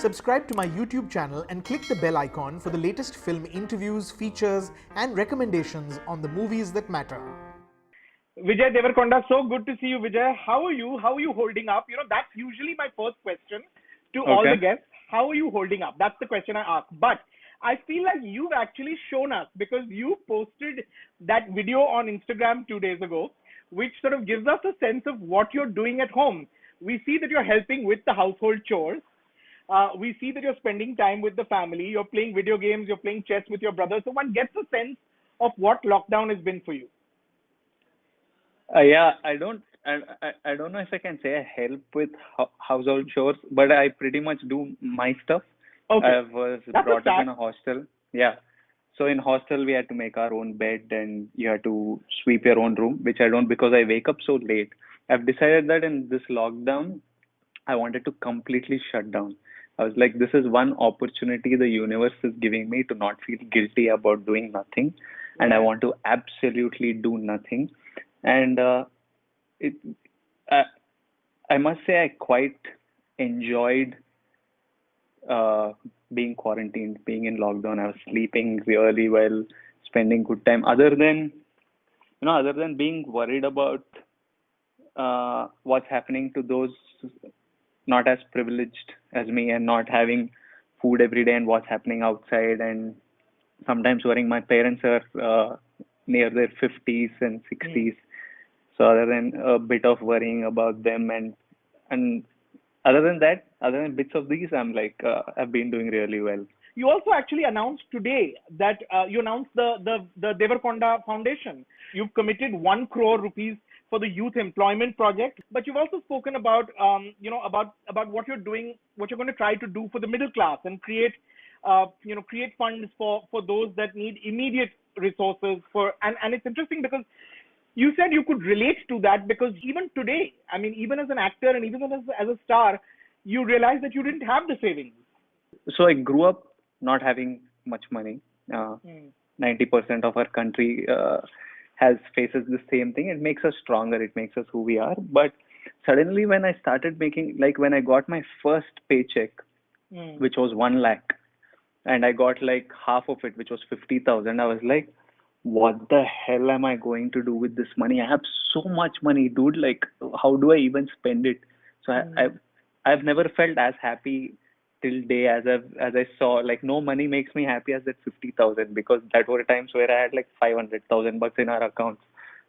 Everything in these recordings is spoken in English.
Subscribe to my YouTube channel and click the bell icon for the latest film interviews, features, and recommendations on the movies that matter. Vijay Deverakonda, so good to see you, Vijay. How are you? How are you holding up? That's usually my first question to all the guests. How are you holding up? That's the question I ask. But I feel like you've actually shown us because you posted that video on Instagram 2 days ago, which sort of gives us a sense of what you're doing at home. We see that you're helping with the household chores. We see that you're spending time with the family. You're playing video games. You're playing chess with your brother. So one gets a sense of what lockdown has been for you. Yeah, I don't know if I can say I help with household chores, but I pretty much do my stuff. Okay. I was That's brought a up start. in a hostel. Yeah. So in hostel we had to make our own bed and you had to sweep your own room, which I don't because I wake up so late. I've decided that in this lockdown I wanted to completely shut down. I was like, this is one opportunity the universe is giving me to not feel guilty about doing nothing, and I want to absolutely do nothing. And it, I, I must say, I quite enjoyed uh, being quarantined, being in lockdown. I was sleeping really well, spending good time. Other than being worried about what's happening to those not as privileged as me and not having food every day and what's happening outside, and sometimes worrying. My parents are near their 50s and 60s. So other than a bit of worrying about them and other than that, other than bits of these, I'm like I've been doing really well. You also actually announced today that you announced the Deverakonda Foundation. You've committed 1 crore rupees for the youth employment project, but you've also spoken about about what you're doing, what you're going to try to do for the middle class and create funds for those that need immediate resources for and it's interesting because you said you could relate to that because even today, I mean, even as an actor and even as a star, you realize that you didn't have the savings. So I grew up not having much money. 90% of our country has faces the same thing. It makes us stronger. It makes us who we are. But suddenly, when I started making, like when I got my first paycheck, which was 1 lakh, and I got like half of it, which was 50,000, I was like, what the hell am I going to do with this money? I have so much money, dude. Like, how do I even spend it? So I've never felt as happy till day as I saw. Like, no money makes me happy as that 50,000 because that were times where I had like 500,000 bucks in our accounts.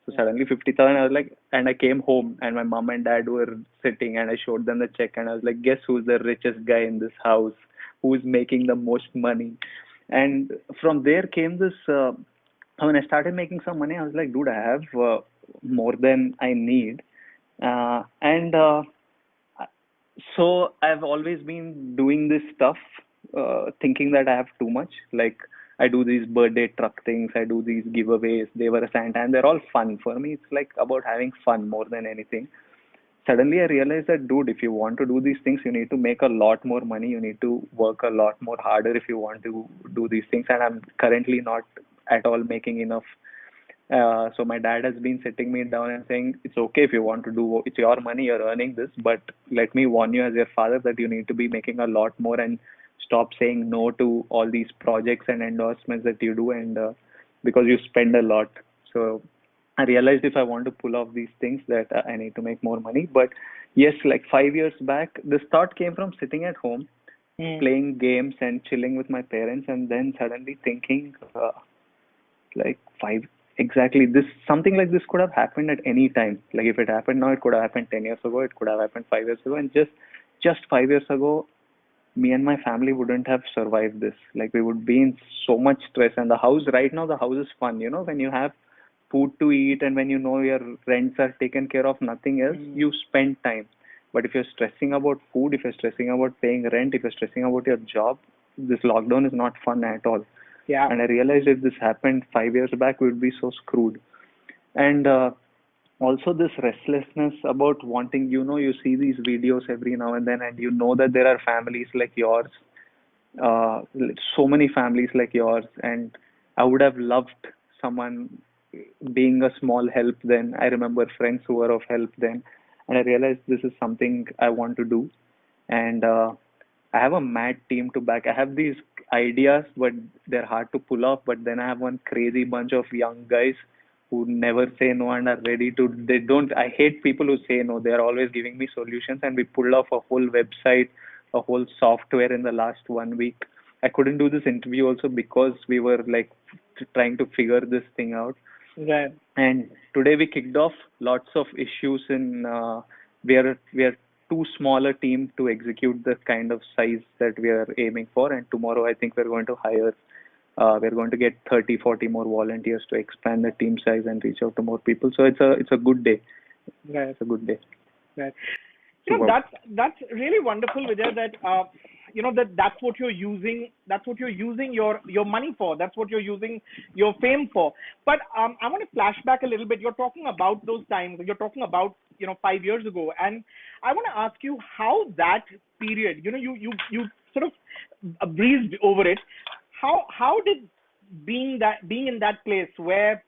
So suddenly 50,000, I was like, and I came home and my mom and dad were sitting and I showed them the check and I was like, guess who's the richest guy in this house? Who's making the most money? And from there came this. When I started making some money, I was like, dude, I have more than I need. And So I've always been doing this stuff, thinking that I have too much. Like, I do these birthday truck things, I do these giveaways, they were a Santa, and they're all fun. For me, it's like about having fun more than anything. Suddenly, I realized that, dude, if you want to do these things, you need to make a lot more money. You need to work a lot more harder if you want to do these things. And I'm currently not at all making enough. So my dad has been sitting me down and saying, it's okay if you want to do, it's your money, you're earning this, but let me warn you as your father that you need to be making a lot more and stop saying no to all these projects and endorsements that you do, and because you spend a lot. So I realized if I want to pull off these things that I need to make more money. But yes, like 5 years back, this thought came from sitting at home, playing games and chilling with my parents, and then suddenly thinking, like five exactly this something like this could have happened at any time. Like if it happened now, it could have happened 10 years ago, it could have happened 5 years ago, and just 5 years ago, me and my family wouldn't have survived this. Like we would be in so much stress, and the house right now, the house is fun, when you have food to eat and when you know your rents are taken care of, nothing else, you spend time. But if you're stressing about food, if you're stressing about paying rent, if you're stressing about your job, this lockdown is not fun at all. Yeah. And I realized if this happened 5 years back, we would be so screwed. And also this restlessness about wanting, you see these videos every now and then, and you know that there are families like yours, uh, so many families like yours, and I would have loved someone being a small help then. I remember friends who were of help then, and I realized this is something I want to do. And I have a mad team to back. I have these ideas, but they're hard to pull off. But then I have one crazy bunch of young guys who never say no and are ready to. They don't. I hate people who say no. They are always giving me solutions, and we pulled off a whole website, a whole software in the last 1 week. I couldn't do this interview also because we were like trying to figure this thing out. Right. And today we kicked off lots of issues in we are too small a team to execute the kind of size that we are aiming for. And tomorrow I think we're going to hire we're going to get 30, 40 more volunteers to expand the team size and reach out to more people. So it's a good day. Right. It's a good day. Right. Super. That's really wonderful, Vijay, that that's what you're using. That's what you're using your money for. That's what you're using your fame for. But I want to flash back a little bit. You're talking about those times. You're talking about 5 years ago, and I want to ask you how that period. You sort of breezed over it. How did being in that place where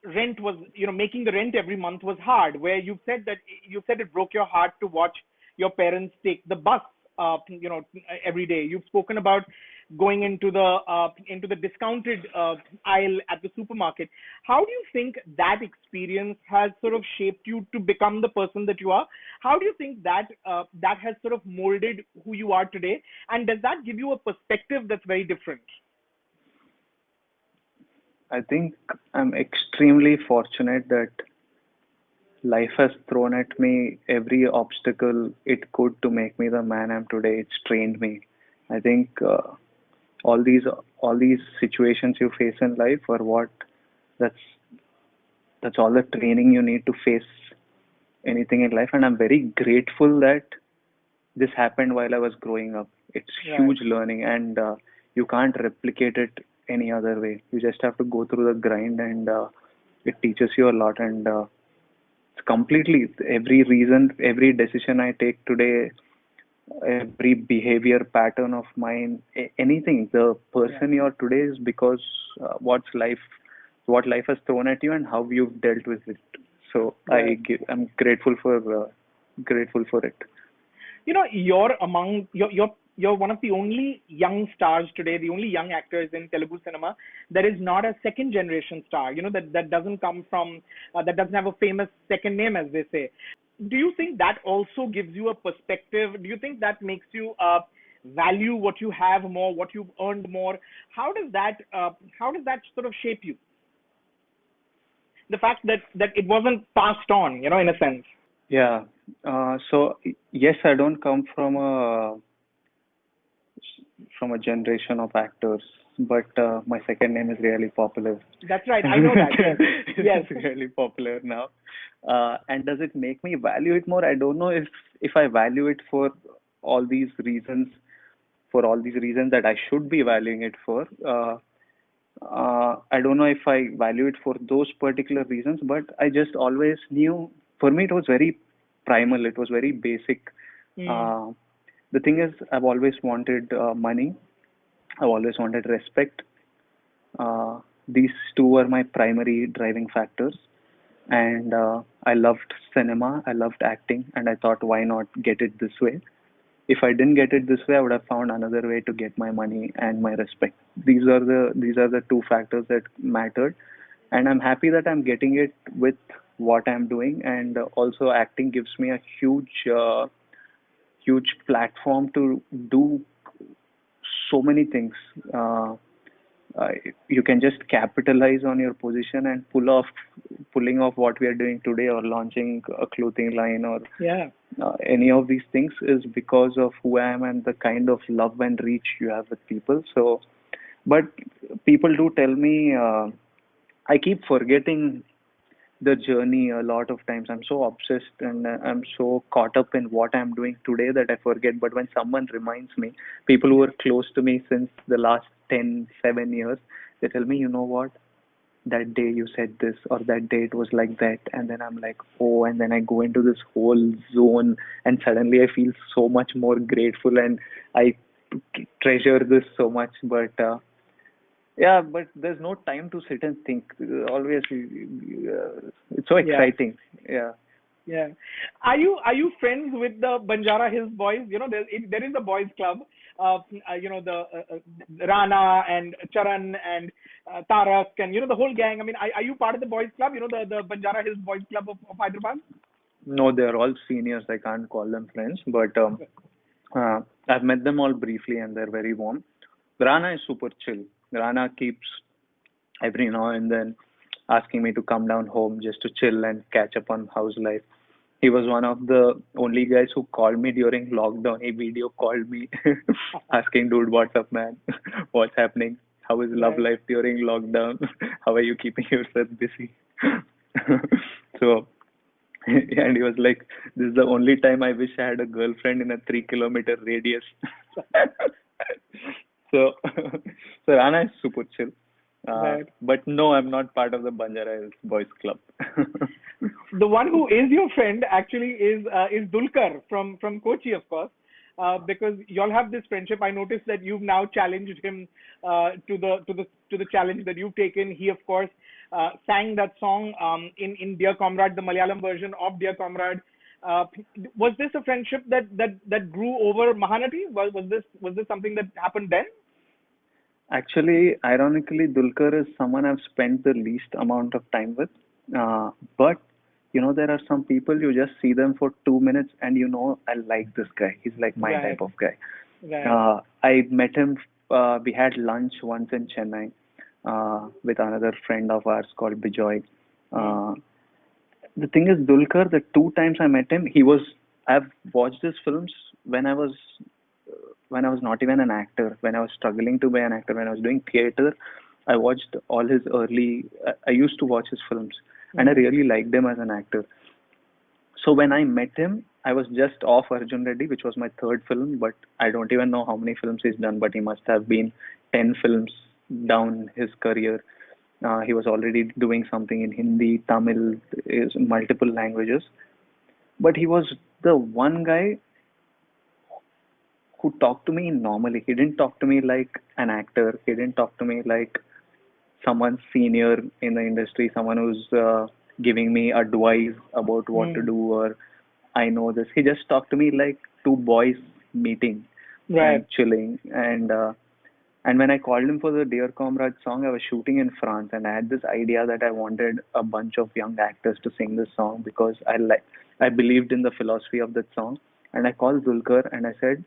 rent was, making the rent every month was hard, where you said it broke your heart to watch your parents take the bus, every day. You've spoken about going into the discounted aisle at the supermarket. How do you think that experience has sort of shaped you to become the person that you are? How do you think that that has sort of molded who you are today? And does that give you a perspective that's very different? I think I'm extremely fortunate that life has thrown at me every obstacle it could to make me the man I'm today. It's trained me. I think all these all these situations you face in life are what that's that's all the training you need to face anything in life. And I'm very grateful that this happened while I was growing up. It's huge learning, and you can't replicate it any other way. You just have to go through the grind, and it teaches you a lot. And it's completely every decision I take today, every behavior pattern of mine, anything. The person you are today is because what life has thrown at you and how you've dealt with it. So I'm grateful for it. You're one of the only young stars today, the only young actors in Telugu cinema that is not a second generation star. That doesn't come from that doesn't have a famous second name, as they say. Do you think that also gives you a perspective? Do you think that makes you value what you have more, what you've earned more? How does that sort of shape you? The fact that it wasn't passed on, in a sense. Yeah. So yes, I don't come from a generation of actors, but my second name is really popular. That's right. I know that. Yes. Yes. It's really popular now. And does it make me value it more? I don't know if I value it all these reasons, for all these reasons that I should be valuing it for. I don't know if I value it for those particular reasons, but I just always knew. For me, it was very primal. It was very basic. The thing is, I've always wanted money. I've always wanted respect. These two were my primary driving factors. And I loved cinema. I loved acting, and I thought, why not get it this way? If I didn't get it this way, I would have found another way to get my money and my respect. These are the two factors that mattered, and I'm happy that I'm getting it with what I'm doing. And also, acting gives me a huge platform to do so many things. You can just capitalize on your position and pulling off what we are doing today, or launching a clothing line, or any of these things, is because of who I am and the kind of love and reach you have with people. So, but people do tell me, I keep forgetting the journey a lot of times. I'm so obsessed, and I'm so caught up in what I'm doing today that I forget. But when someone reminds me, people who are close to me since the last 7 years, they tell me, you know what, that day you said this, or that day it was like that. And then I'm like, oh, and then I go into this whole zone, and suddenly I feel so much more grateful, and I treasure this so much. But yeah, but there's no time to sit and think. Always, it's so exciting. Yeah. Yeah. Are you friends with the Banjara Hills Boys? There is a boys club. The Rana and Charan and Tarak and the whole gang. I mean, are you part of the boys club? The Banjara Hills Boys Club of Hyderabad. No, they're all seniors. I can't call them friends, but I've met them all briefly, and they're very warm. Rana is super chill. Rana keeps every now and then asking me to come down home just to chill and catch up on house life. He was one of the only guys who called me during lockdown. He video called me asking, dude, what's up, man? What's happening? How is love Right. life during lockdown? How are you keeping yourself busy? So, and he was like, this is the only time I wish I had a girlfriend in a 3 kilometer radius. So, so Rana is super chill. Right. But no, I'm not part of the Banjara Hills Boys Club. The one who is your friend actually is Dulkar from Kochi, of course, because y'all have this friendship. I noticed that you've now challenged him to the challenge that you've taken. He, of course, sang that song in Dear Comrade, the Malayalam version of Dear Comrade. Uh, was this a friendship that grew over Mahanati? Was this something that happened then? Actually, ironically, Dulkar is someone I've spent the least amount of time with. But there are some people you just see them for 2 minutes and I like this guy. He's like my Right, type of guy. right. I met him. We had lunch once in Chennai with another friend of ours called Bijoy. Hmm. Uh, the thing is, Dulkar, the two times I met him, I've watched his films when when I was not even an actor, when I was struggling to be an actor, when I was doing theater. I watched all his early. I used to watch his films, and I Hmm. really liked him as an actor. So when I met him, I was just off Arjun Reddy, which was my third film, but I don't even know how many films he's done, but he must have been 10 films down his career. He was already doing something in Hindi, Tamil, is multiple languages. But he was the one guy who talked to me normally. He didn't talk to me like an actor. He didn't talk to me like someone senior in the industry, someone who's giving me advice about what to Hmm. do or I know this. He just talked to me like two boys meeting and Right. chilling. And when I called him for the Dear Comrade song, I was shooting in France, and I had this idea that I wanted a bunch of young actors to sing this song because I believed in the philosophy of that song. And I called Zulkar and I said,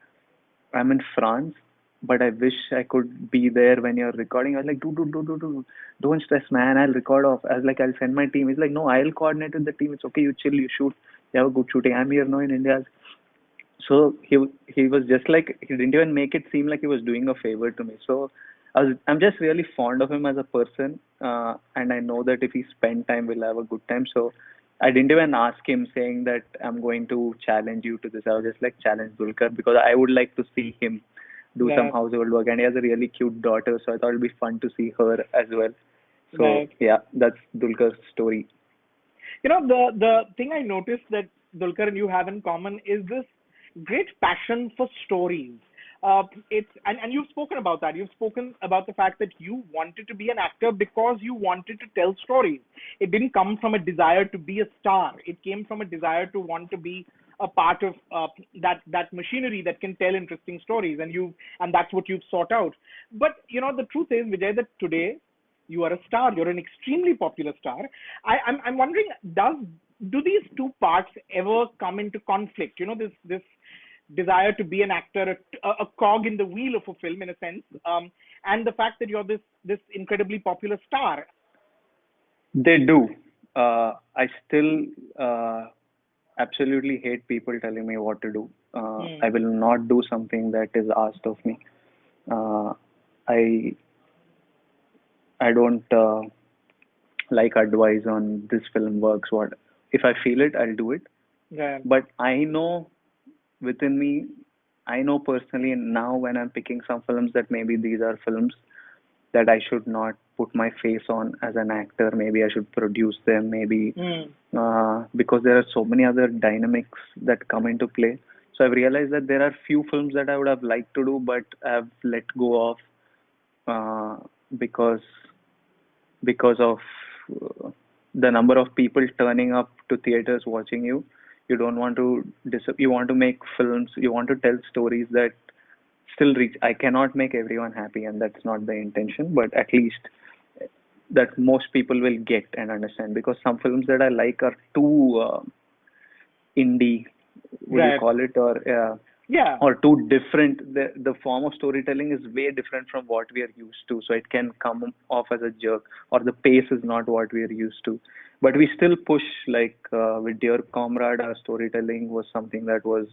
I'm in France, but I wish I could be there when you're recording. I was like, dude, don't stress, man. I'll record off. I was like, I'll send my team. He's like, no, I'll coordinate with the team. It's okay. You chill, you shoot. You have a good shooting. I'm here now in India. So he was just like he didn't even make it seem like he was doing a favor to me. So I'm just really fond of him as a person, and I know that if he spend time, we'll have a good time. So I didn't even ask him saying that I'm going to challenge you to this. I was just like challenge Dulkar because I would like to see him do some Right. household work, and he has a really cute daughter, so I thought it'd be fun to see her as well. So Right. yeah, that's Dulkar's story. The thing I noticed that Dulkar and you have in common is this great passion for stories. And you've spoken about that. You've spoken about the fact that you wanted to be an actor because you wanted to tell stories. It didn't come from a desire to be a star. It came from a desire to want to be a part of that machinery that can tell interesting stories, and that's what you've sought out. But the truth is, Vijay, that today you are a star. You're an extremely popular star. I'm wondering, do these two parts ever come into conflict? This desire to be an actor, a cog in the wheel of a film, in a sense, and the fact that you're this incredibly popular star. They do. I still absolutely hate people telling me what to do. Hmm. I will not do something that is asked of me. Uh, I I don't like advice on this film works. What if I feel it, I'll do it. Yeah. But I know within me, I know personally now when I'm picking some films that maybe these are films that I should not put my face on as an actor. Maybe I should produce them. Maybe Hmm. because there are so many other dynamics that come into play. So I've realized that there are few films that I would have liked to do, but I've let go of uh, because because of uh, the number of people turning up to theaters watching you. You don't want to you want to make films, you want to tell stories that still reach. I cannot make everyone happy, and that's not the intention, but at least that most people will get and understand, because some films that I like are too indie, would you Right. call it, Yeah. or too different. The form of storytelling is way different from what we are used to, so it can come off as a jerk, or the pace is not what we are used to. But we still push, like with Dear Comrade, our storytelling was something that was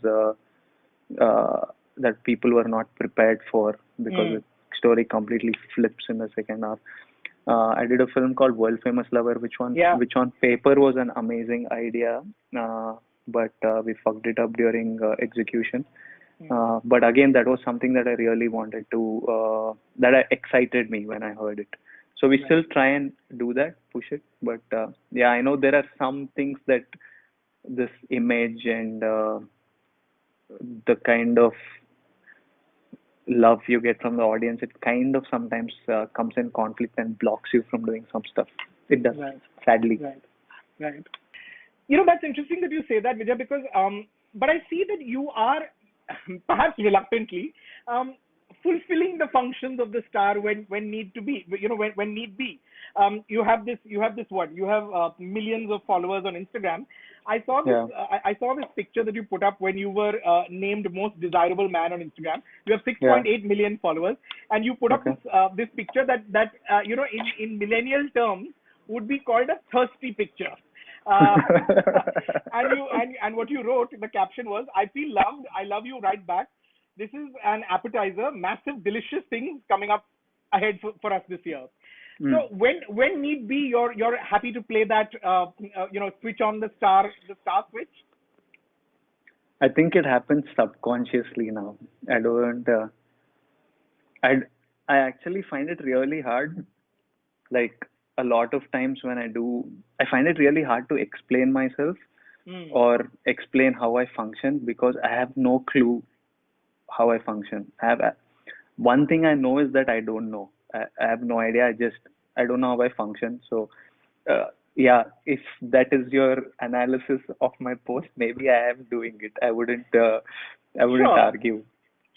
that people were not prepared for, because Mm. the story completely flips in the second half. I did a film called World Famous Lover, Yeah. which on paper was an amazing idea, but we fucked it up during execution. Mm. But again, that was something that I really wanted to, that excited me when I heard it. So we Right. still try and do that, push it. But yeah, I know there are some things that this image and the kind of love you get from the audience, it kind of sometimes comes in conflict and blocks you from doing some stuff. It does, Right. sadly. Right. Right. That's interesting that you say that, Vijay, because but I see that you are perhaps reluctantly um, fulfilling the functions of the star when need to be, when need be. You have this what? You have millions of followers on Instagram. I saw this. Yeah. I saw this picture that you put up when you were named most desirable man on Instagram. You have Yeah. 6.8 million followers, and you put up Okay. this picture that in millennial terms would be called a thirsty picture. Uh, and what you wrote, the caption was, "I feel loved. I love you right back. This is an appetizer. Massive, delicious things coming up ahead for us this year." Mm. So when need be, you're happy to play that switch on the star switch. I think it happens subconsciously now. I don't. I I actually find it really hard. Like a lot of times when I find it really hard to explain myself Mm. or explain how I function, because I have no clue how I function. One thing I know is that I don't know. I have no idea. I don't know how I function. So, yeah, if that is your analysis of my post, maybe I am doing it. I wouldn't Sure. argue.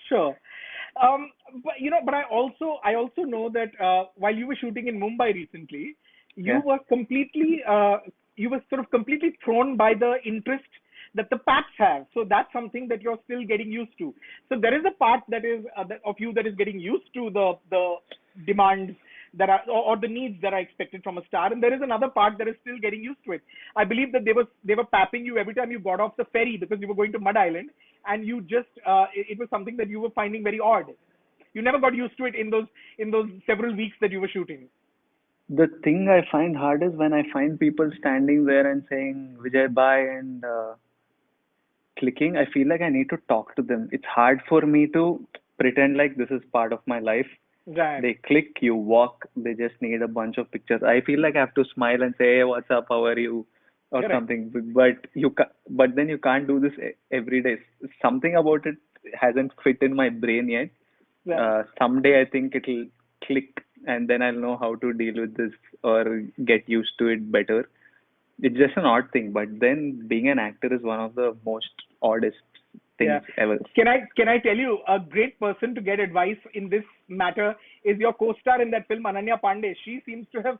Sure. But I also know that while you were shooting in Mumbai recently, you Yeah. were sort of completely thrown by the interest that the Pats have. So that's something that you're still getting used to. So there is a part that is of you that is getting used to the demands or the needs that are expected from a star, and there is another part that is still getting used to it. I believe that they were papping you every time you got off the ferry because you were going to Mud Island, and you just it was something that you were finding very odd. You never got used to it in those several weeks that you were shooting. The thing I find hard is when I find people standing there and saying Vijay bye and clicking. I feel like I need to talk to them. It's hard for me to pretend like this is part of my life. Right. They click, you walk, they just need a bunch of pictures. I feel like I have to smile and say, hey, what's up, how are you, or Correct. something. But then you can't do this every day. Something about it hasn't fit in my brain yet. Right. Someday I think it'll click, and then I'll know how to deal with this or get used to it better. It's just an odd thing, but then being an actor is one of the most oddest Yeah. things ever. Can I tell you, a great person to get advice in this matter is your co-star in that film, Ananya Pandey. She seems to have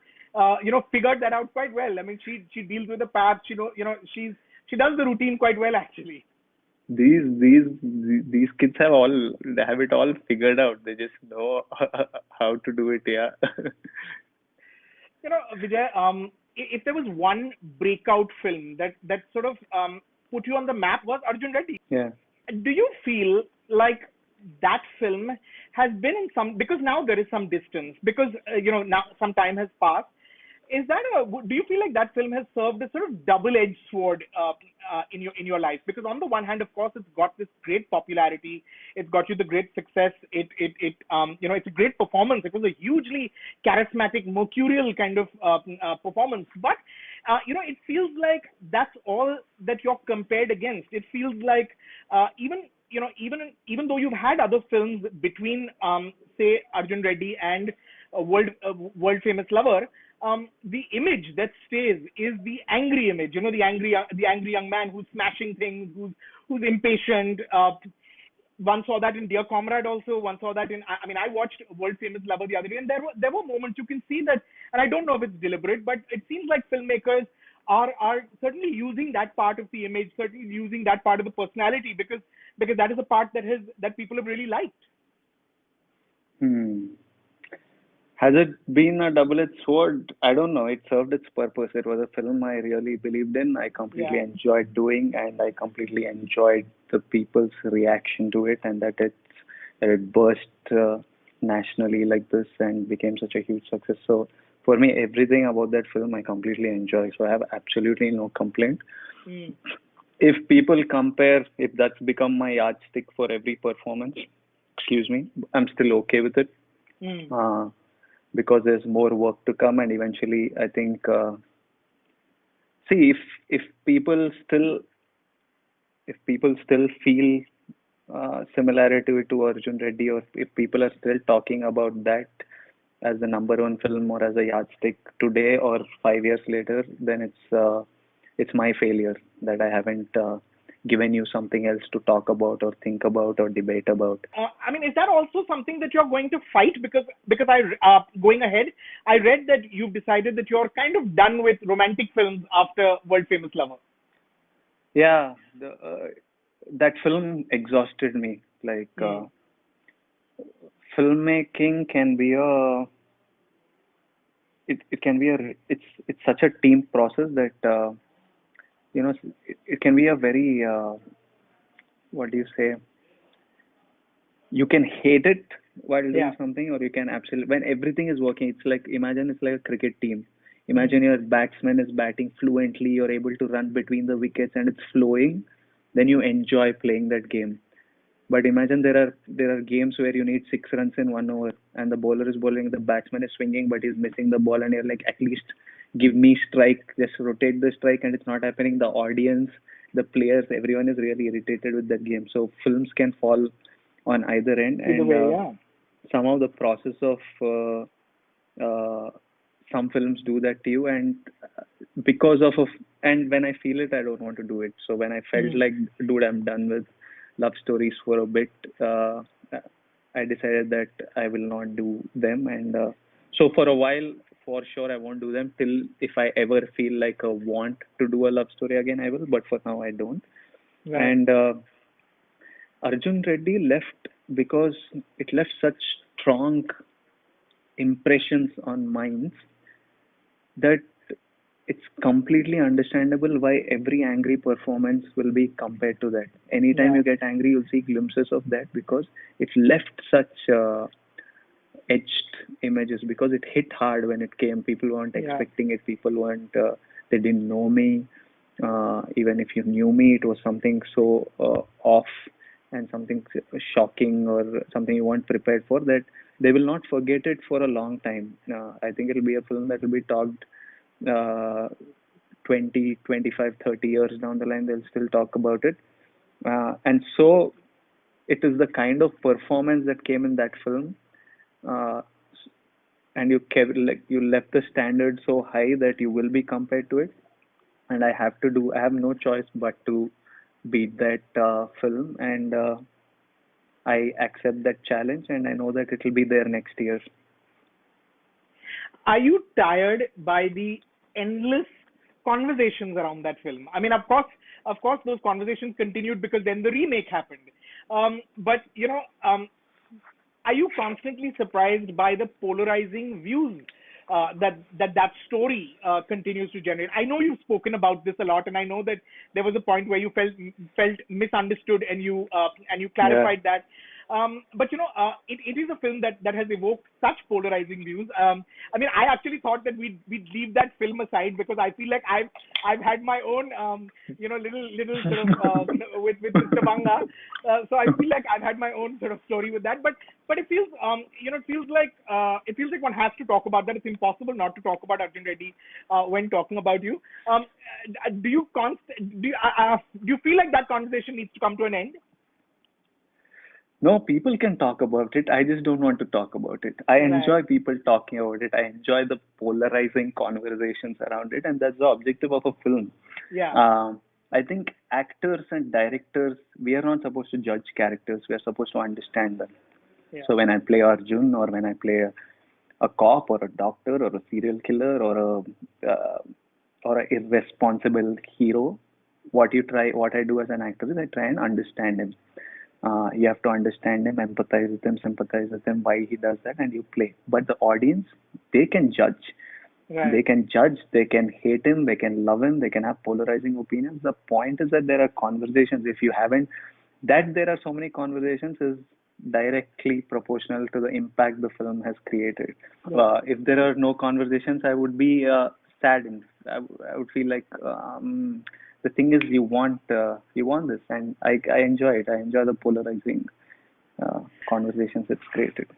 figured that out quite well. I mean, she deals with the path. She does the routine quite well, actually. These kids have it all figured out. They just know how to do it. Yeah. Vijay, if there was one breakout film that sort of put you on the map, was Arjun Reddy. Yeah. Do you feel like that film has been in some, because now there is some distance, because now some time has passed, is that do you feel like that film has served a sort of double-edged sword in your life? Because on the one hand, of course, it's got this great popularity, it's got you the great success, it's a great performance. It was a hugely charismatic, mercurial kind of performance, but it feels like that's all that you're compared against. It feels like even though you've had other films between say Arjun Reddy and World Famous Lover, the image that stays is the angry image. You know, the angry young man who's smashing things, who's impatient. One saw that in Dear Comrade also. One saw that in, I mean, I watched World Famous Lover the other day, and there were moments you can see that, and I don't know if it's deliberate, but it seems like filmmakers are certainly using that part of the image, certainly using that part of the personality, because that is a part that people have really liked. Hmm. Has it been a double-edged sword? I don't know. It served its purpose. It was a film I really believed in. I completely Yeah. enjoyed doing, and I completely enjoyed the people's reaction to it, and that it burst nationally like this and became such a huge success. So for me, everything about that film I completely enjoy. So I have absolutely no complaint. Mm. If people compare, if that's become my yardstick for every performance, excuse me, I'm still okay with it. Mm. Because there's more work to come, and eventually I think see if people still feel similarity to Arjun Reddy, or if people are still talking about that as the number one film or as a yardstick today or 5 years later, then it's my failure that I haven't given you something else to talk about or think about or debate about. I mean, is that also something that you're going to fight? Because I going ahead, I read that you've decided that you're kind of done with romantic films after World Famous Lover. Yeah, that film exhausted me. Like filmmaking can be it can be it's such a team process that it can be a very what do you say, you can hate it while doing something, or you can absolutely, when everything is working, it's like, imagine it's like a cricket team. Imagine your batsman is batting fluently, you're able to run between the wickets and it's flowing, then you enjoy playing that game. But imagine there are games where you need 6 runs in 1 over, and the bowler is bowling, the batsman is swinging, but he's missing the ball, and you're like, at least give me strike, just rotate the strike, and it's not happening. The audience, the players, everyone is really irritated with that game. So films can fall on either end, and some of the process of some films do that to you, and because and when I feel it, I don't want to do it. So when I felt like, dude, I'm done with love stories for a bit, I decided that I will not do them, and so for a while, for sure, I won't do them till if I ever feel like a want to do a love story again, I will. But for now, I don't. Right. And Arjun Reddy left because it left such strong impressions on minds that it's completely understandable why every angry performance will be compared to that. Anytime you get angry, you'll see glimpses of that, because it left such etched images, because it hit hard when it came. People weren't expecting it. People weren't, they didn't know me. Even if you knew me, it was something so off and something shocking or something you weren't prepared for, that they will not forget it for a long time. I think it'll be a film that will be talked 20, 25, 30 years down the line. They'll still talk about it. And so it is the kind of performance that came in that film. And you left the standard so high that you will be compared to it. And I have no choice but to beat that film, and I accept that challenge, and I know that it will be there next year. Are you tired by the endless conversations around that film? I mean, of course, those conversations continued because then the remake happened. But are you constantly surprised by the polarizing views that story continues to generate? I know you've spoken about this a lot, and I know that there was a point where you felt misunderstood, and you clarified that. But it is a film that has evoked such polarizing views. I mean, I actually thought that we'd leave that film aside, because I feel like I've had my own little sort of with Mr. Banga. So I feel like I've had my own sort of story with that. But it feels it feels like one has to talk about that. It's impossible not to talk about Arjun Reddy when talking about you. Do you feel like that conversation needs to come to an end? No, people can talk about it. I just don't want to talk about it. I Right. enjoy people talking about it. I enjoy the polarizing conversations around it, and that's the objective of a film. Yeah. Um, I think actors and directors, we are not supposed to judge characters. We are supposed to understand them. Yeah. So when I play Arjun, or when I play a cop or a doctor or a serial killer or a irresponsible hero, what I do as an actor is I try and understand him. You have to understand him, empathize with him, sympathize with him, why he does that, and you play. But the audience, they can judge. Right. They can judge, they can hate him, they can love him, they can have polarizing opinions. The point is that there are conversations. If you haven't, that there are so many conversations is directly proportional to the impact the film has created. Yeah. If there are no conversations, I would be saddened. I would feel like the thing is you want this, and I enjoy it. I enjoy the polarizing conversations it's created.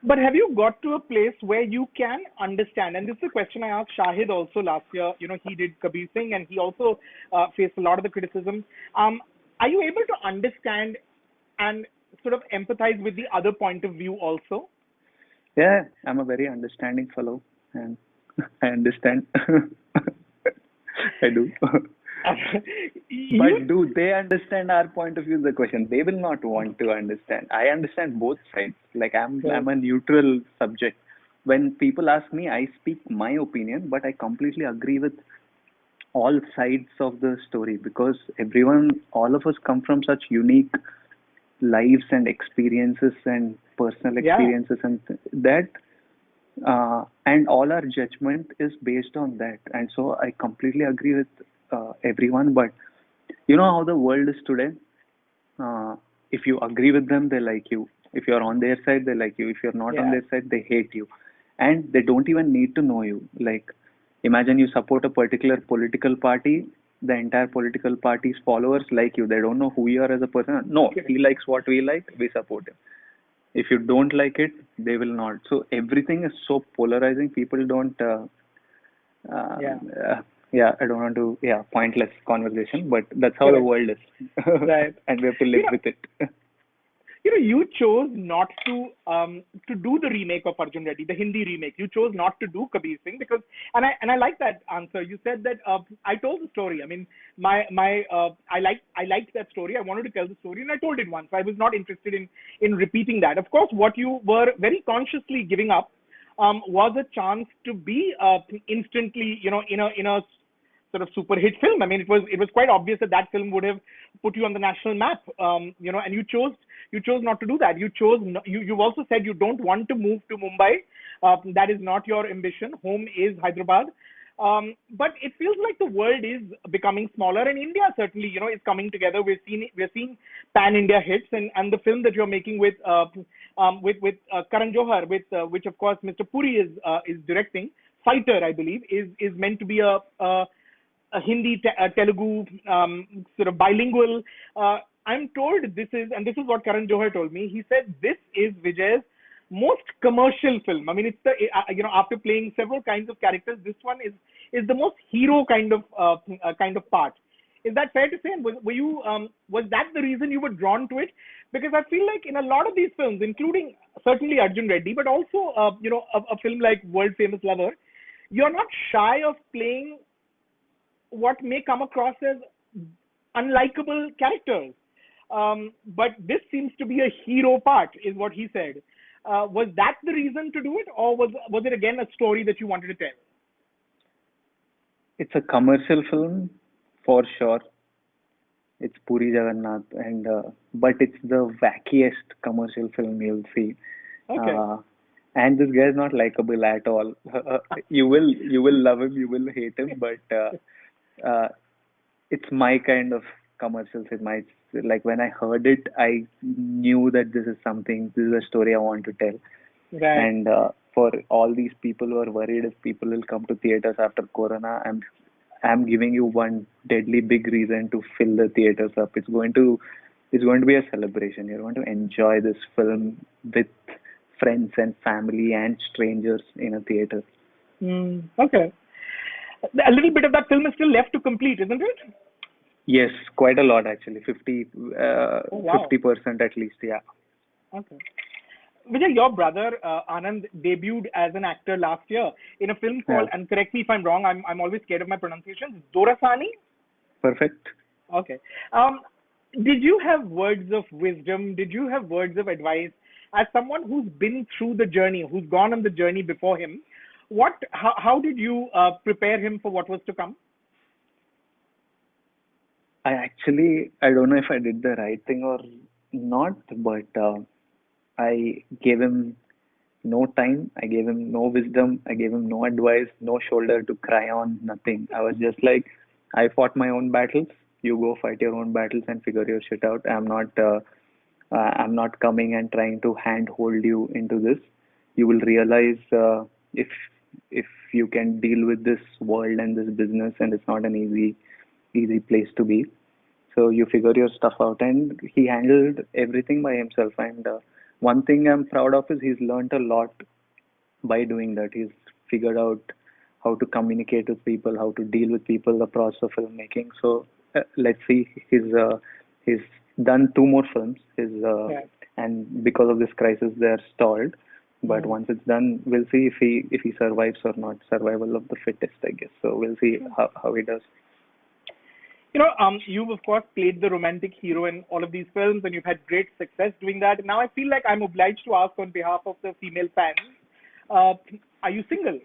But have you got to a place where you can understand? And this is a question I asked Shahid also last year. You know, he did Kabir Singh, and he also faced a lot of the criticism. Are you able to understand and sort of empathize with the other point of view also? Yeah, I'm a very understanding fellow, and I understand. I do. You, But do they understand our point of view is the question. They will not want to understand. I understand both sides. Like I'm a neutral subject. When people ask me, I speak my opinion, but I completely agree with all sides of the story, because all of us come from such unique lives and experiences and personal yeah, experiences, and that and all our judgment is based on that. And so I completely agree with everyone. But you know how the world is today. If you agree with them, they like you. If you're on their side, they like you. If you're not on yeah, their side, they hate you. And they don't even need to know you. Like, imagine you support a particular political party, the entire political party's followers like you. They don't know who you are as a person. No, okay. he likes what we like, we support him. If you don't like it, they will not. So everything is so polarizing. People don't Yeah, uh, yeah, I don't want to, yeah, pointless conversation, but that's how the correct. world is. Right. And we have to You live know, with it. you chose not to do the remake of Arjun Reddy, the Hindi remake. You chose not to do Kabir Singh because, and I like that answer. You said that I told the story. I mean, I liked that story. I wanted to tell the story, and I told it once. I was not interested in repeating that. Of course, what you were very consciously giving up was a chance to be instantly, in a sort of super hit film. I mean, it was quite obvious that that film would have put you on the national map. And you chose not to do that. You've also said you don't want to move to Mumbai. That is not your ambition. Home is Hyderabad. But it feels like the world is becoming smaller, and India certainly, is coming together. We're seeing pan India hits, and the film that you're making with Karan Johar, which of course Mr. Puri is directing. Fighter, I believe, is meant to be a Hindi, Telugu sort of bilingual. I'm told this is what Karan Johar told me. He said this is Vijay's most commercial film. I mean, it's after playing several kinds of characters, this one is the most hero kind of part. Is that fair to say? And was that the reason you were drawn to it? Because I feel like in a lot of these films, including certainly Arjun Reddy, but also a film like World Famous Lover, you're not shy of playing what may come across as unlikable characters. But this seems to be a hero part, is what he said. Was that the reason to do it, or was it again a story that you wanted to tell? It's a commercial film for sure. It's Puri Jagannath, and but it's the wackiest commercial film you'll see. Okay. Uh, and this guy is not likable at all. You will love him, you will hate him, but uh, it's my kind of commercials. It might, like, when I heard it, I knew that this is a story I want to tell. Right. And for all these people who are worried if people will come to theaters after Corona, I'm giving you one deadly big reason to fill the theaters up. It's going to be a celebration. You're going to enjoy this film with friends and family and strangers in a theater. Okay. A little bit of that film is still left to complete, isn't it? Yes, quite a lot actually. Oh wow. 50% at least. Yeah. Okay. Vijay, your brother Anand debuted as an actor last year in a film Yeah, called, and correct me if I'm wrong, I'm always scared of my pronunciation, Dorasani? perfect. Okay. Um, did you have words of wisdom? Did you have words of advice as someone who's been through the journey, who's gone on the journey before him? How did you prepare him for what was to come? I don't know if I did the right thing or not, but I gave him no time, I gave him no wisdom, I gave him no advice, no shoulder to cry on, nothing. I was just like, I fought my own battles. You go fight your own battles and figure your shit out. I'm not coming and trying to handhold you into this. You will realize if if you can deal with this world and this business, and it's not an easy place to be. So you figure your stuff out, and he handled everything by himself. And one thing I'm proud of is he's learned a lot by doing that. He's figured out how to communicate with people, how to deal with people, the process of filmmaking. So let's see. He's done two more films. Yeah. And because of this crisis, they're stalled. But Mm. once it's done, we'll see if he survives or not. Survival of the fittest, I guess. So we'll see how he does. You've of course played the romantic hero in all of these films, and you've had great success doing that. Now I feel like I'm obliged to ask on behalf of the female fans, uh, are you single?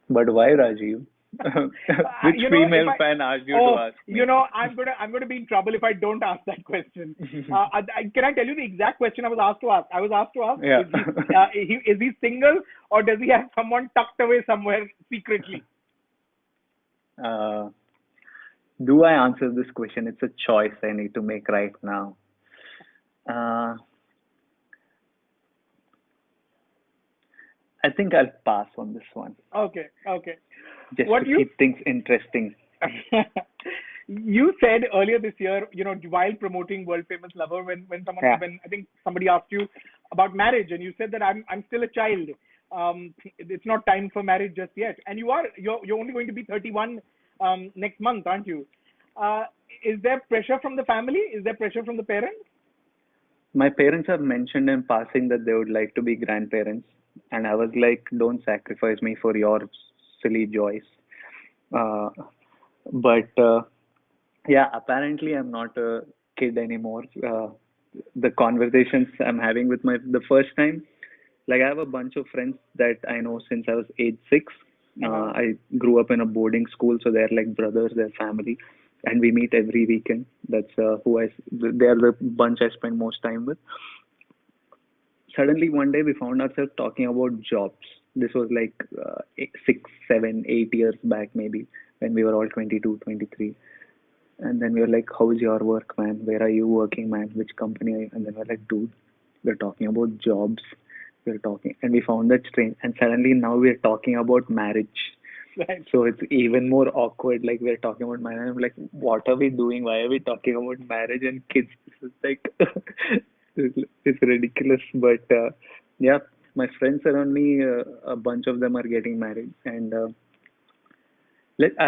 But why, Rajiv? Which If female I, fan asked you to oh, ask me? I'm gonna be in trouble if I don't ask that question. Can I tell you the exact question I was asked to ask? I was asked to ask, Yeah. is he single, or does he have someone tucked away somewhere secretly? uh, do I answer this question? It's a choice I need to make right now. Uh, I think I'll pass on this one, Okay, okay. just to What you keep things interesting. you said earlier this year, while promoting World Famous Lover, Yeah. when I think somebody asked you about marriage, and you said that I'm still a child. It's not time for marriage just yet, and you're only going to be 31 next month, aren't you? Uh, is there pressure from the family? Is there pressure from the parents? My parents have mentioned in passing that they would like to be grandparents, and I was like, don't sacrifice me for your silly joys. Uh, but yeah, apparently I'm not a kid anymore. The conversations I'm having with the first time, like I have a bunch of friends that I know since I was age 6. Uh-huh. I grew up in a boarding school, so they're like brothers, they're family, and we meet every weekend. That's they're the bunch I spend most time with. Suddenly one day we found ourselves talking about jobs. This was like 6, 7, 8 years back maybe, when we were all 22, 23. And then we were like, how's your work, man? Where are you working, man? Which company are you? And then we're like, dude, we're talking about jobs. We're talking, and we found that strange. And suddenly now we're talking about marriage. Right. So it's even more awkward. Like we're talking about marriage. I'm like, what are we doing? Why are we talking about marriage and kids? This is like, it's ridiculous. But yeah, my friends around me, a bunch of them are getting married, and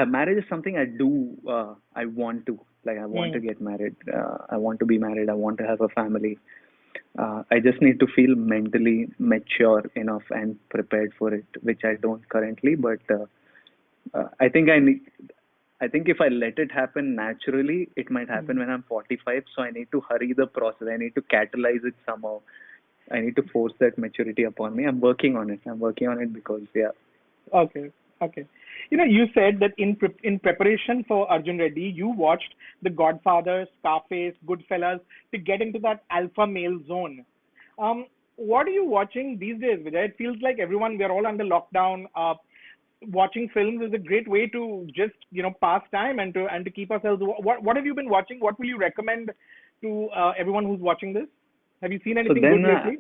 marriage is something I do. I want to. Like I want to Hmm. get married. I want to be married. I want to have a family. I just need to feel mentally mature enough and prepared for it, which I don't currently. But I think I need. I think if I let it happen naturally, it might happen Hmm. when I'm 45. So I need to hurry the process. I need to catalyze it somehow. I need to force that maturity upon me. I'm working on it. I'm working on it because yeah. Okay. Okay. You said that in preparation for Arjun Reddy, you watched The Godfather, Scarface, Goodfellas to get into that alpha male zone. What are you watching these days, Vijay? It feels like we're all under lockdown. Watching films is a great way to just pass time and to keep ourselves. What have you been watching? What will you recommend to everyone who's watching this? Have you seen So anything good then lately?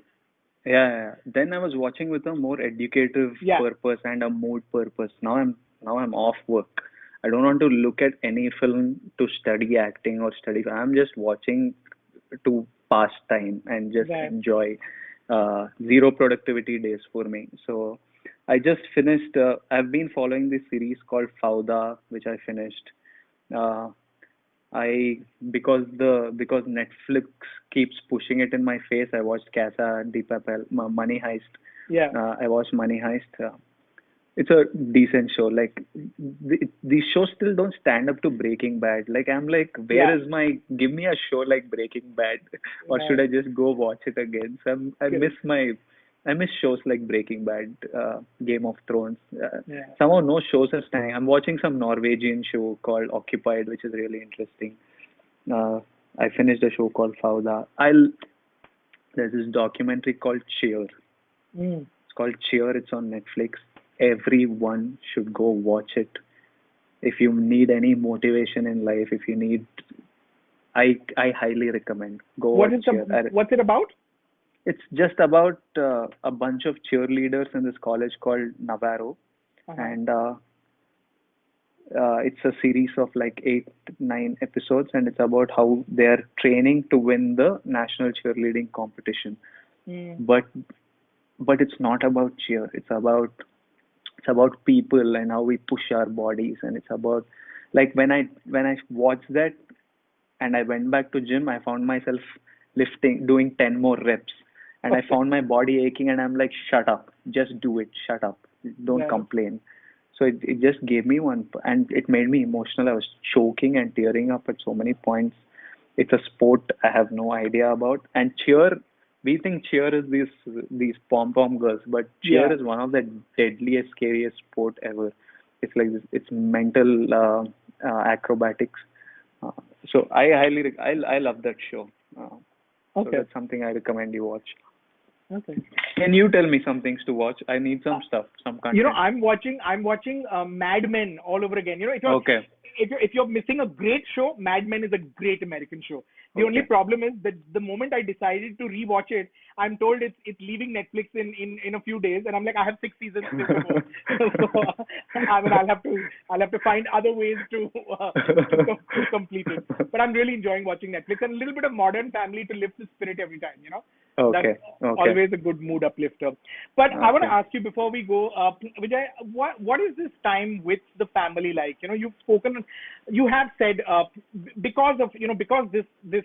yeah. Then I was watching with a more educative Yeah. purpose and a mood purpose. Now I'm off work. I don't want to look at any film to study acting or study. I'm just watching to pass time and just Right. enjoy. Zero productivity days for me. So I just finished. I've been following this series called Fauda, which I finished. Uh, I because Netflix keeps pushing it in my face. I watched Casa de Papel, Money Heist. Yeah. I watched Money Heist. It's a decent show. Like these shows still don't stand up to Breaking Bad. Like I'm like, where Yeah. is my? Give me a show like Breaking Bad, or should Right. I just go watch it again? So Correct. I miss shows like Breaking Bad, Game of Thrones. Yeah. Somehow no shows are standing. I'm watching some Norwegian show called Occupied, which is really interesting. Uh, I finished a show called Fauda. There's this documentary called Cheer. Mm. It's called Cheer. It's on Netflix. Everyone should go watch it. If you need any motivation in life, if you need, I highly recommend go What watch is Cheer. what's it about? It's just about a bunch of cheerleaders in this college called Navarro, Uh-huh. and it's a series of like 8, 9 episodes, and it's about how they are training to win the national cheerleading competition. Mm. But it's not about cheer. It's about people and how we push our bodies, and it's about like when I watched that and I went back to gym, I found myself doing 10 more reps, and I Okay. found my body aching, and I'm like, shut up, just do it, shut up, don't Right. complain. So it just gave me one, and it made me emotional. I was choking and tearing up at so many points. It's a sport I have no idea about, and cheer. We think cheer is these pom pom girls, but cheer Yeah. is one of the deadliest, scariest sport ever. It's like this, it's mental acrobatics. Uh, so I love that show. So Okay. that's something I recommend you watch. Okay. Can you tell me some things to watch? I need some stuff, some content. I'm watching Mad Men all over again. Okay, If you're missing a great show, Mad Men is a great American show. The only okay. problem is that the moment I decided to rewatch it, I'm told it's leaving Netflix in a few days, and I'm like, I have 6 seasons still to go. So I mean, I'll have to find other ways to complete it. But I'm really enjoying watching Netflix, and a little bit of Modern Family to lift the spirit every time. That's Okay, okay, always a good mood uplifter. But I want to okay. ask you before we go, Vijay, what is this time with the family like? You have said because this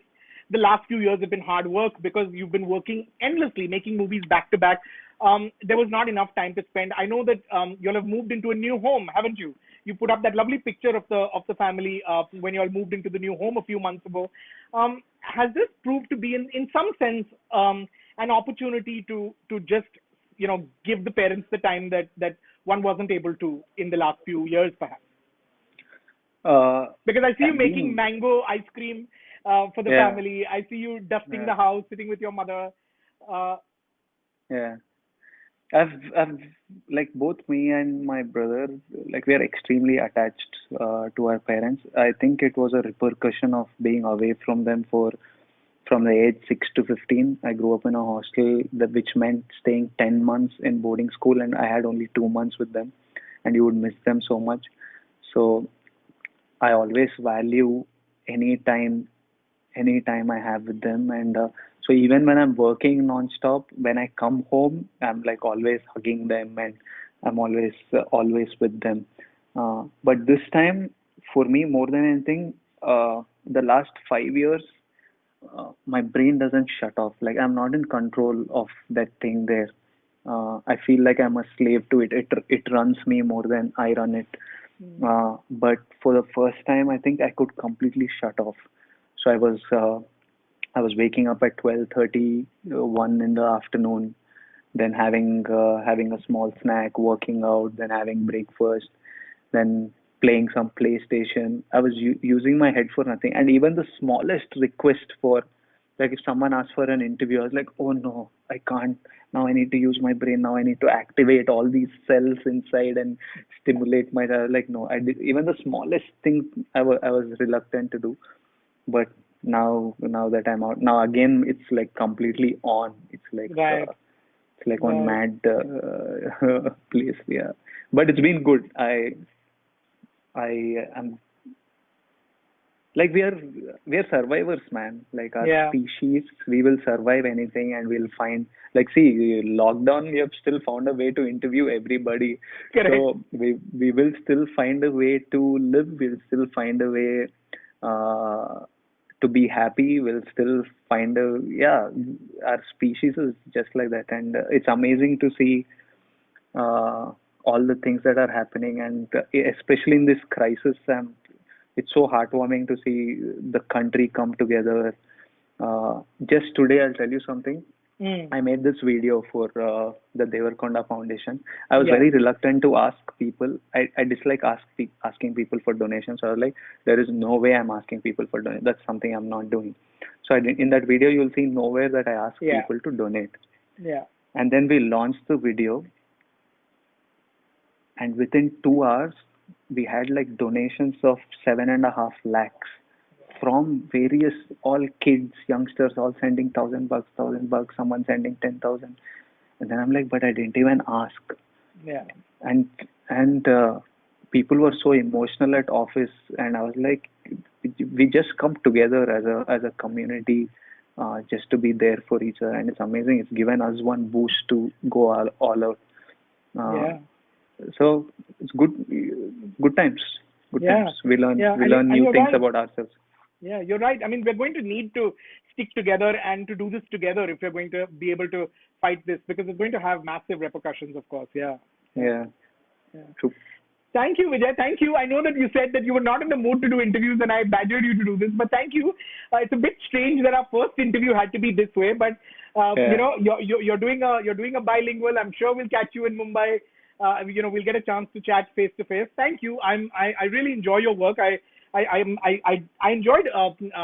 the last few years have been hard work because you've been working endlessly, making movies back to back. There was not enough time to spend. I know that you'll have moved into a new home, haven't you? You put up that lovely picture of the family when you all moved into the new home a few months ago. Has this proved to be in some sense an opportunity to just give the parents the time that one wasn't able to in the last few years, perhaps? Because I see you I've making been, mango ice cream for the yeah, family. I see you dusting yeah, the house, sitting with your mother. Uh, yeah. I've like both me and my brother, like we are extremely attached to our parents. I think it was a repercussion of being away from them for from the age 6 to 15. I grew up in a hostel, which meant staying 10 months in boarding school, and I had only 2 months with them, and you would miss them so much. So I always value any time I have with them. And so even when I'm working nonstop, when I come home, I'm like always hugging them, and I'm always with them. But this time, for me, more than anything, the last 5 years, my brain doesn't shut off. Like I'm not in control of that thing there. I feel like I'm a slave to it. It runs me more than I run it. But for the first time, I think I could completely shut off. So I was waking up at 12:30, 1 in the afternoon, then having a small snack, working out, then having breakfast, then playing some PlayStation. I was using my head for nothing, and even the smallest request for, like if someone asked for an interview, I was like, oh no, I can't. Now I need to use my brain. Now I need to activate all these cells inside and stimulate my. Like no, I did even the smallest thing. I was reluctant to do, but now that I'm out, now again it's like completely on. right, It's like on right. mad place, yeah. But it's been good. I am like we are survivors, man. Like our Yeah, species, we will survive anything, and we'll find. Like, see, lockdown, we have still found a way to interview everybody. correct. So we will still find a way to live. We'll still find a way to be happy, we'll still find our species is just like that. And it's amazing to see all the things that are happening, and especially in this crisis, it's so heartwarming to see the country come together. Just today, I'll tell you something. I made this video for the Deverakonda Foundation. I was very reluctant to ask people. I dislike asking people for donations. So I was like, there is no way I'm asking people for donations. That's something I'm not doing. So in that video, you'll see nowhere that I ask people to donate. Yeah. And then we launched the video. And within 2 hours, we had like donations of 7.5 lakhs from various, all kids, youngsters, all sending $1,000, someone sending 10,000. And then I'm like, but I didn't even ask. Yeah. And people were so emotional at office, and I was like, we just come together as a community, just to be there for each other, and it's amazing. It's given us one boost to go all out. So it's good times. Good times. We learn new things about ourselves. Yeah, you're right. I mean, we're going to need to stick together and to do this together if we're going to be able to fight this, because it's going to have massive repercussions, of course. Yeah. True. Thank you, Vijay. Thank you. I know that you said that you were not in the mood to do interviews and I badgered you to do this, but thank you. It's a bit strange that our first interview had to be this way, but you know, you're doing a bilingual. I'm sure we'll catch you in Mumbai. You know, we'll get a chance to chat face to face. Thank you. I really enjoy your work. I enjoyed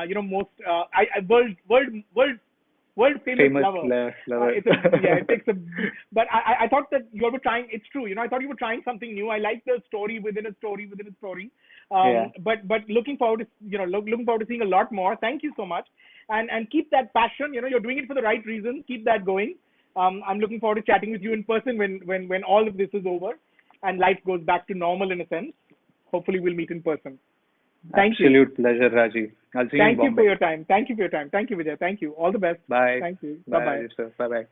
you know, most world famous lover. It takes a. But I thought that you were trying. It's true. You know, I thought you were trying something new. I like the story within a story within a story. But looking forward to looking forward to seeing a lot more. Thank you so much, and keep that passion. You know, you're doing it for the right reasons. Keep that going. I'm looking forward to chatting with you in person when all of this is over and life goes back to normal in a sense. Hopefully, we'll meet in person. Thank you. Absolute pleasure, Rajeev. I'll see you in Bombay. Thank you for your time. Thank you, Vijay. Thank you. All the best. Bye. Thank you. Bye. Bye. Bye.